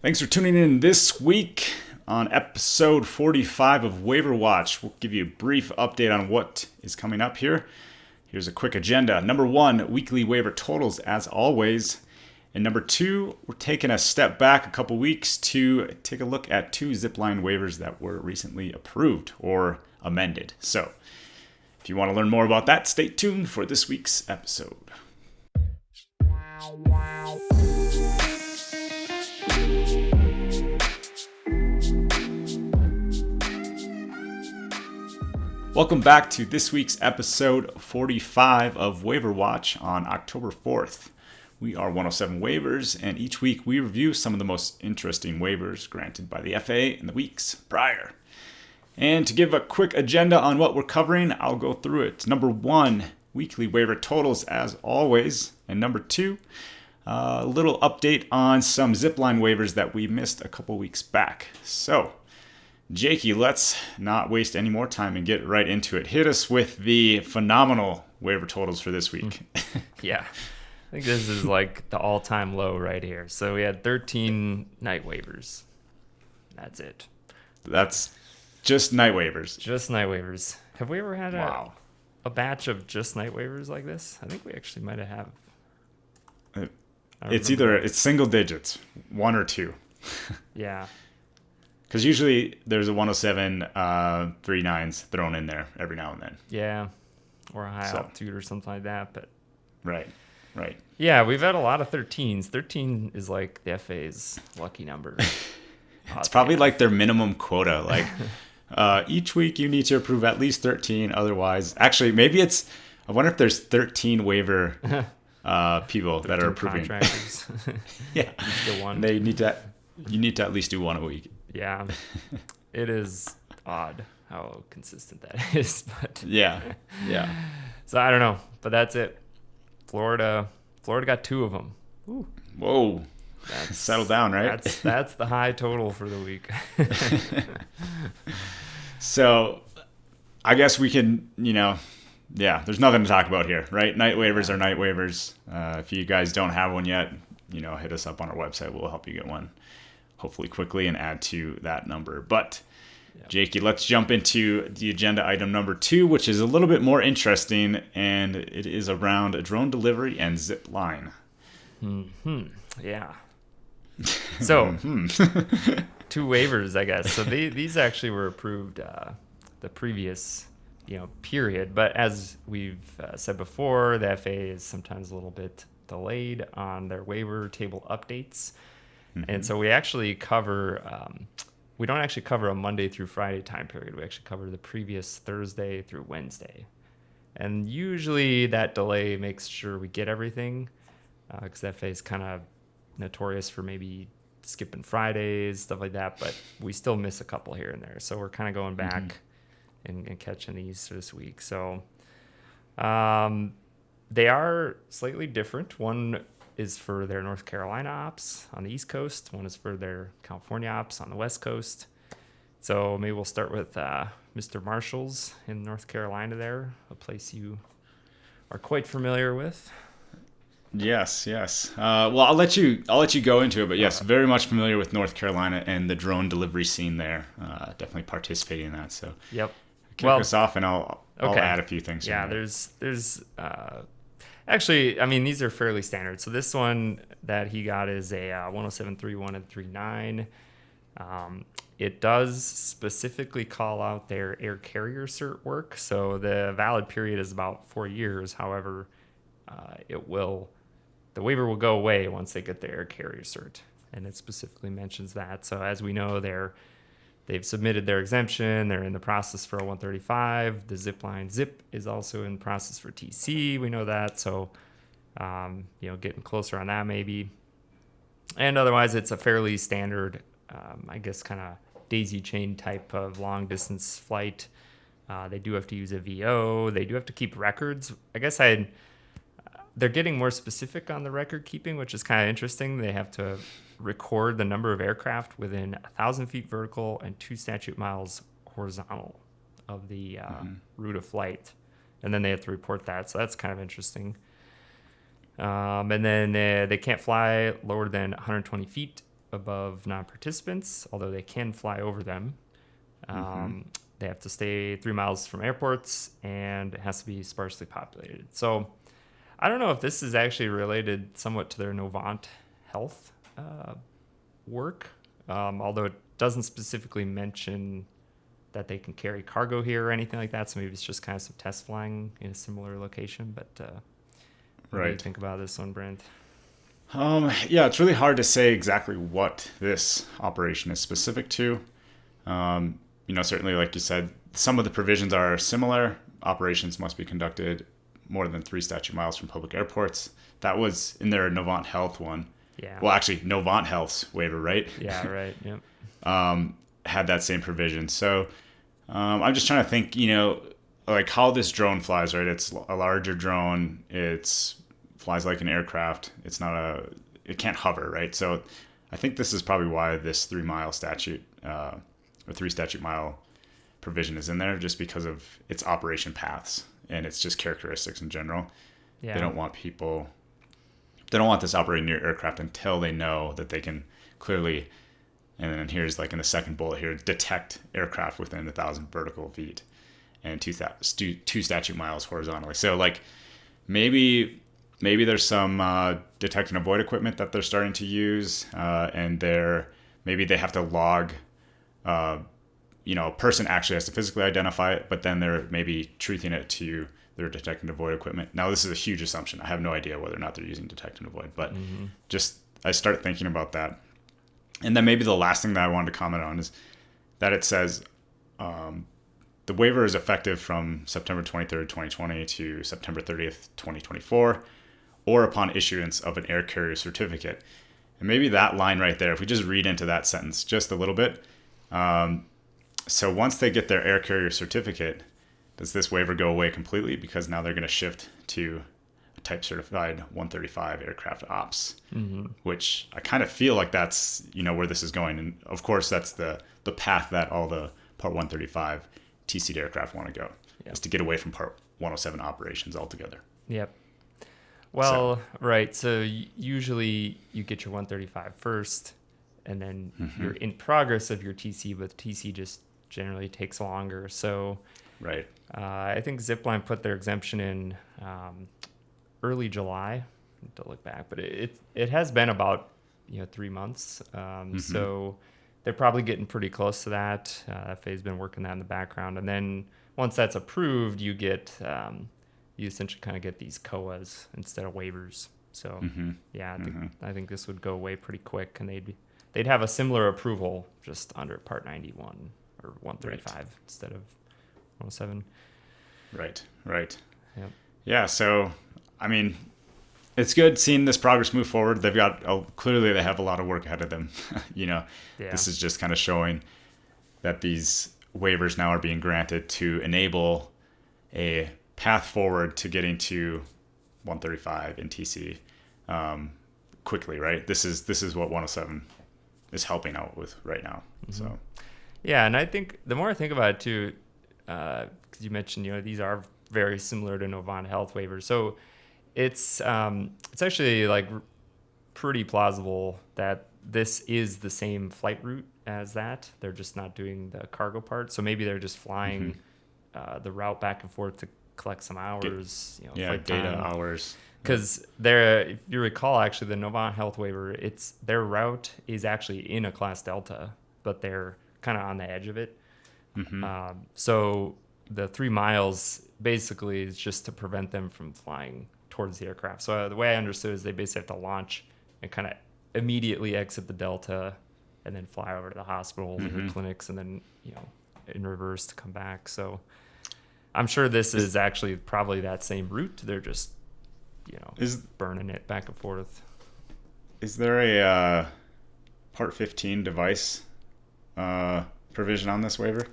Thanks for tuning in this week on episode 45 of Waiver Watch. We'll give you a brief update on what is coming up here. Here's a quick agenda. Number 1, weekly waiver totals as always. And number 2, we're taking a step back a couple weeks to take a look at 2 Zipline waivers that were recently approved or amended. So if you want to learn more about that, stay tuned for this week's episode. Welcome back to this week's episode 45 of Waiver Watch on October 4th. We are 107 Waivers, and each week we review some of the most interesting waivers granted by the FA in the weeks prior. And to give a quick agenda on what we're covering, I'll go through it. Number 1, weekly waiver totals as always. And number 2, a little update on some Zipline waivers that we missed a couple weeks back. So, Jakey, let's not waste any more time and get right into it. Hit us with the phenomenal waiver totals for this week. Yeah, I think this is like the all-time low right here. So we had 13 night waivers. That's it. That's just night waivers. Just night waivers. Have we ever had a batch of just night waivers like this? I think we actually might have. It's single digits, 1 or 2. Yeah. Because usually there's a 107 39s thrown in there every now and then. Yeah, or a high altitude or something like that. But Right. Yeah, we've had a lot of 13s. 13 is like the FA's lucky number. It's probably like their minimum quota. Like each week you need to approve at least 13. Otherwise, actually, maybe it's. I wonder if there's 13 waiver people that are approving. Contractors. Yeah, one. They need to. You need to at least do one a week. Yeah, it is odd how consistent that is, but yeah. So I don't know, but that's it. Florida got 2 of them. Ooh. Whoa, settle down, right? That's the high total for the week. So, I guess we can, there's nothing to talk about here, right? Night waivers are night waivers. If you guys don't have one yet, hit us up on our website. We'll help you get one. Hopefully quickly and add to that number. But Jakey, let's jump into the agenda item number 2, which is a little bit more interesting, and it is around drone delivery and Zipline. Yeah. So 2 waivers, I guess. So these actually were approved the previous period, but as we've said before, the FA is sometimes a little bit delayed on their waiver table updates. And so we actually cover, we don't actually cover a Monday through Friday time period. We actually cover the previous Thursday through Wednesday. And usually that delay makes sure we get everything, because FA is kind of notorious for maybe skipping Fridays, stuff like that. But we still miss a couple here and there. So we're kind of going back and catching these this week. So they are slightly different. One is for their North Carolina ops on the East Coast. One is for their California ops on the West Coast. So maybe we'll start with Mr. Marshall's in North Carolina there, a place you are quite familiar with. Yes. Well, I'll let you go into it, but yes, very much familiar with North Carolina and the drone delivery scene there. Definitely participating in that. So yep. Kick us off, and I'll add a few things. Yeah, there's actually, I mean, these are fairly standard. So this one that he got is a 107.31 and 39. It does specifically call out their air carrier cert work. So the valid period is about 4 years. However, the waiver will go away once they get their air carrier cert. And it specifically mentions that. So as we know, they've submitted their exemption. They're in the process for a 135. The Zipline Zip is also in process for TC. We know that. So, getting closer on that maybe. And otherwise, it's a fairly standard, I guess, kind of daisy chain type of long distance flight. They do have to use a VO. They do have to keep records. I guess they're getting more specific on the record keeping, which is kind of interesting. They have to record the number of aircraft within 1,000 feet vertical and 2 statute miles horizontal of the route of flight. And then they have to report that. So that's kind of interesting. And then they can't fly lower than 120 feet above non-participants, although they can fly over them. They have to stay 3 miles from airports, and it has to be sparsely populated. So I don't know if this is actually related somewhat to their Novant Health work, although it doesn't specifically mention that they can carry cargo here or anything like that. So maybe it's just kind of some test flying in a similar location. But what do you think about this one, Brent? Yeah, it's really hard to say exactly what this operation is specific to. Certainly, like you said, some of the provisions are similar. Operations must be conducted more than 3 statute miles from public airports. That was in their Novant Health one. Yeah. Well, actually, Novant Health's waiver, right? Yeah, right. Yep. Had that same provision. So I'm just trying to think, like how this drone flies, right? It's a larger drone. It's flies like an aircraft. It can't hover, right? So I think this is probably why this 3 mile statute, or 3 statute mile provision is in there, just because of its operation paths and it's just characteristics in general. Yeah. They don't want this operating near aircraft until they know that they can clearly, and then here's like in the second bullet here, detect aircraft within 1,000 vertical feet and 2 statute miles horizontally. So like maybe there's some detect and avoid equipment that they're starting to use, and maybe they have to log. A person actually has to physically identify it, but then they're maybe truthing it to their detect and avoid equipment. Now, this is a huge assumption. I have no idea whether or not they're using detect and avoid, but just I start thinking about that. And then maybe the last thing that I wanted to comment on is that it says the waiver is effective from September 23rd, 2020 to September 30th, 2024, or upon issuance of an air carrier certificate. And maybe that line right there, if we just read into that sentence just a little bit. So once they get their air carrier certificate, does this waiver go away completely? Because now they're going to shift to a type certified 135 aircraft ops, which I kind of feel like that's, where this is going. And of course, that's the path that all the Part 135 TC'd aircraft want to go, is to get away from Part 107 operations altogether. Yep. Well, right. So usually you get your 135 first, and then you're in progress of your TC, but TC just generally takes longer. So right. I think Zipline put their exemption in early July. To look back, but it has been about 3 months. So they're probably getting pretty close to that. FAA's been working that in the background, and then once that's approved, you essentially kind of get these COAs instead of waivers. So I think this would go away pretty quick, and they'd have a similar approval just under Part 91 or 135 instead of 107. Right. Yep. Yeah. So, I mean, it's good seeing this progress move forward. They've got clearly they have a lot of work ahead of them. This is just kind of showing that these waivers now are being granted to enable a path forward to getting to 135 in TC quickly. Right. This is what 107 is helping out with right now. So. Yeah, and I think the more I think about it too, because you mentioned these are very similar to Novant Health waivers, so it's actually like pretty plausible that this is the same flight route as that. They're just not doing the cargo part, so maybe they're just flying the route back and forth to collect some hours, flight data time. hours. Because if you recall, actually the Novant Health waiver, their route is actually in a class Delta, but they're kind of on the edge of it. So the 3 miles basically is just to prevent them from flying towards the aircraft. So the way I understood is they basically have to launch and kind of immediately exit the Delta and then fly over to the hospitals or the clinics and then, in reverse to come back. So I'm sure this is actually probably that same route. They're just, burning it back and forth. Is there a Part 15 device provision on this waiver?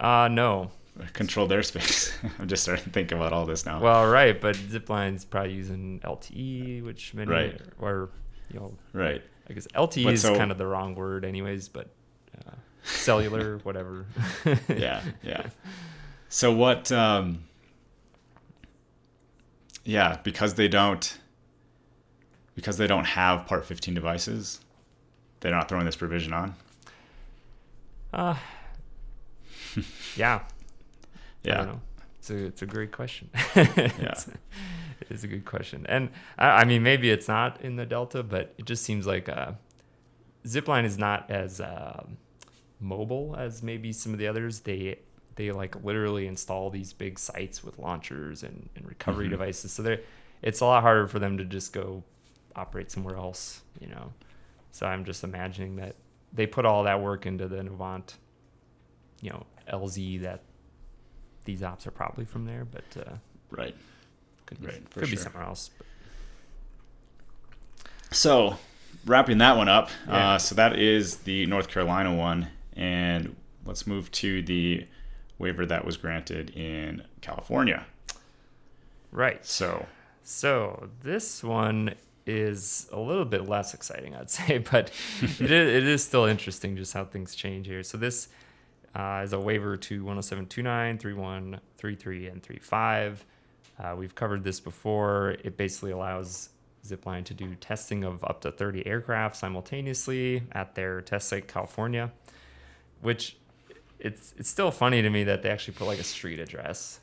No. Controlled airspace. I'm just starting to think about all this now. Well, right, but Zipline's probably using LTE, which many or right. I guess LTE is kind of the wrong word, anyways, but cellular, whatever. Yeah. So what? Because they don't have Part 15 devices. they're not throwing this provision on? Yeah. Yeah. I don't know. It's a great question. Yeah. It is a good question. And I mean, maybe it's not in the Delta, but it just seems like Zipline is not as mobile as maybe some of the others. They like literally install these big sites with launchers and recovery devices. So it's a lot harder for them to just go operate somewhere else, you know. So I'm just imagining that they put all that work into the Novant, you know, LZ, that these ops are probably from there, but Right. Could be somewhere else. But. So wrapping that one up, Yeah. so that is the North Carolina one, and let's move to the waiver that was granted in California. Right. So this one is a little bit less exciting, I'd say, but it is still interesting just how things change here. So this is a waiver to 107.29, 31, 33, and 35. We've covered this before. It basically allows Zipline to do testing of up to 30 aircraft simultaneously at their test site, California, which it's still funny to me that they actually put like a street address.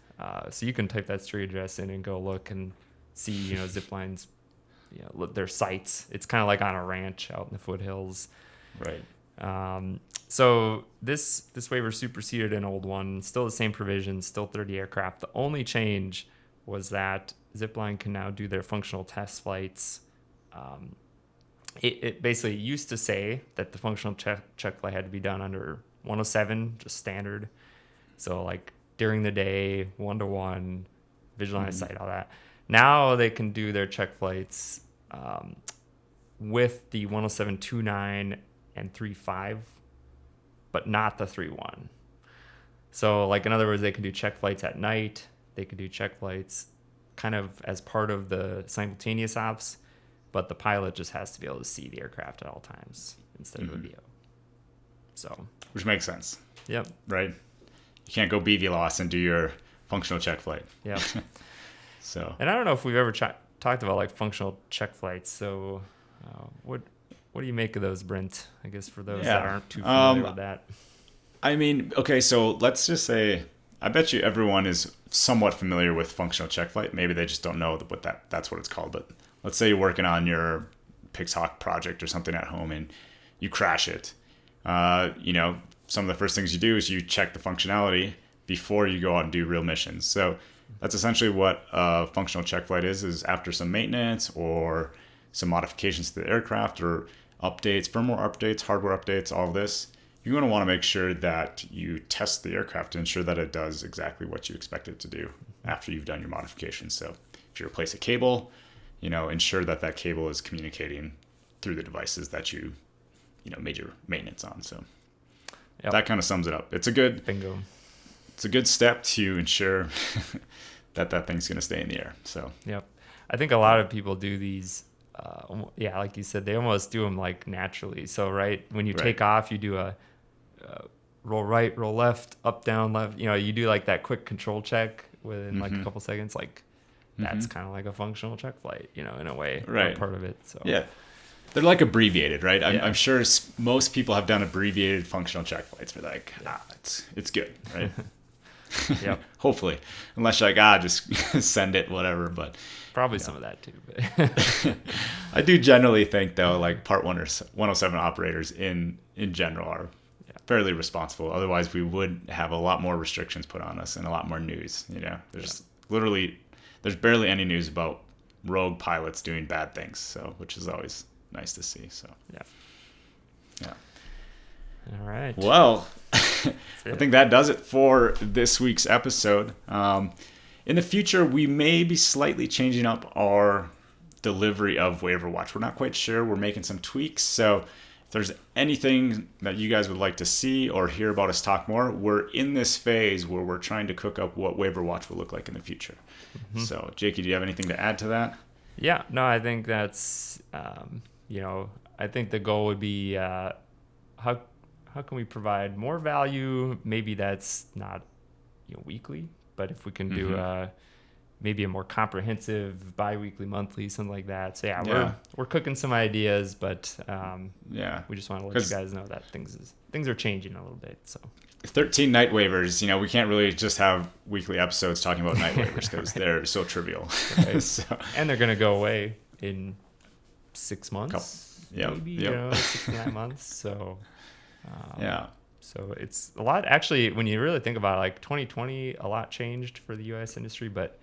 So you can type that street address in and go look and see, you know, Zipline's, you know, their sites. It's kind of like on a ranch out in the foothills. right. So this waiver superseded an old one, still the same provisions, still 30 aircraft. The only change was that Zipline can now do their functional test flights. It basically used to say that the functional check flight had to be done under 107, just standard. So like during the day, 1-to-1, visual line of sight, all that. Now they can do their check flights with the 107.29 and 3.5, but not the 3.1. So like in other words, they can do check flights at night. They could do check flights kind of as part of the simultaneous ops, but the pilot just has to be able to see the aircraft at all times instead of a VO. So, Which makes sense, yep. right? You can't go BVLOS and do your functional check flight. Yep. So, And I don't know if we've ever talked about like functional check flights. So, what do you make of those, Brent? I guess for those that aren't too familiar with that. I mean, okay, so let's just say, I bet you everyone is somewhat familiar with functional check flight. Maybe they just don't know what that's what it's called. But let's say you're working on your Pixhawk project or something at home and you crash it. You know, some of the first things you do is you check the functionality before you go out and do real missions. So that's essentially what a functional check flight is after some maintenance or some modifications to the aircraft or updates, firmware updates, hardware updates, all of this. You're going to want to make sure that you test the aircraft to ensure that it does exactly what you expect it to do after you've done your modifications. So if you replace a cable, you know, ensure that that cable is communicating through the devices that you made your maintenance on. So that kind of sums it up. It's a good Bingo. It's a good step to ensure that thing's going to stay in the air. So Yep. I think a lot of people do these. Like you said, they almost do them like naturally. So right when you take off, you do a roll right, roll left, up, down, left. You know, you do like that quick control check within like a couple seconds. Like that's kind of like a functional check flight, you know, in a way, part of it. So yeah, they're like abbreviated, right? I'm sure most people have done abbreviated functional check flights. For like, it's good, right? Yep. Hopefully, unless you're like, just send it, whatever. But probably some of that too. But I do generally think though, like Part 107 operators in general are fairly responsible. Otherwise, we would have a lot more restrictions put on us and a lot more news. You know, there's barely any news about rogue pilots doing bad things. So, which is always nice to see. So, yeah. All right. Well, I think that does it for this week's episode. In the future, we may be slightly changing up our delivery of Waiver Watch. We're not quite sure. We're making some tweaks. So if there's anything that you guys would like to see or hear about us talk more, we're in this phase where we're trying to cook up what Waiver Watch will look like in the future. So, Jakey, do you have anything to add to that? Yeah, no, I think that's, I think the goal would be how can we provide more value? Maybe that's not weekly, but if we can do maybe a more comprehensive bi-weekly, monthly, something like that. So Yeah. we're cooking some ideas, but Yeah. we just want to let you guys know that things are changing a little bit. So 13 night waivers, we can't really just have weekly episodes talking about night waivers because they're so trivial. Right. So, and they're going to go away in 6 months, maybe, 6 to 9 months. So, yeah. So it's a lot. Actually, when you really think about it, like 2020, a lot changed for the U.S. industry, but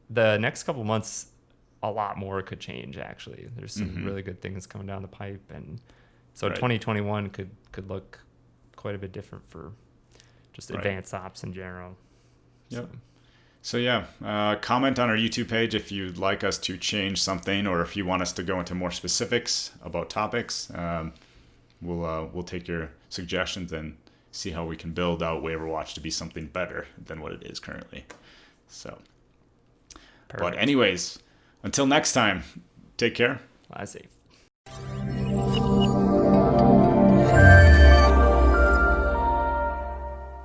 the next couple months, a lot more could change. Actually, there's some really good things coming down the pipe, and so 2021 could look quite a bit different for just advanced ops in general. Yep. So comment on our YouTube page if you'd like us to change something, or if you want us to go into more specifics about topics. We'll take your suggestions and see how we can build out Waiver Watch to be something better than what it is currently. So, Perfect. But anyways, until next time, take care. Fly safe.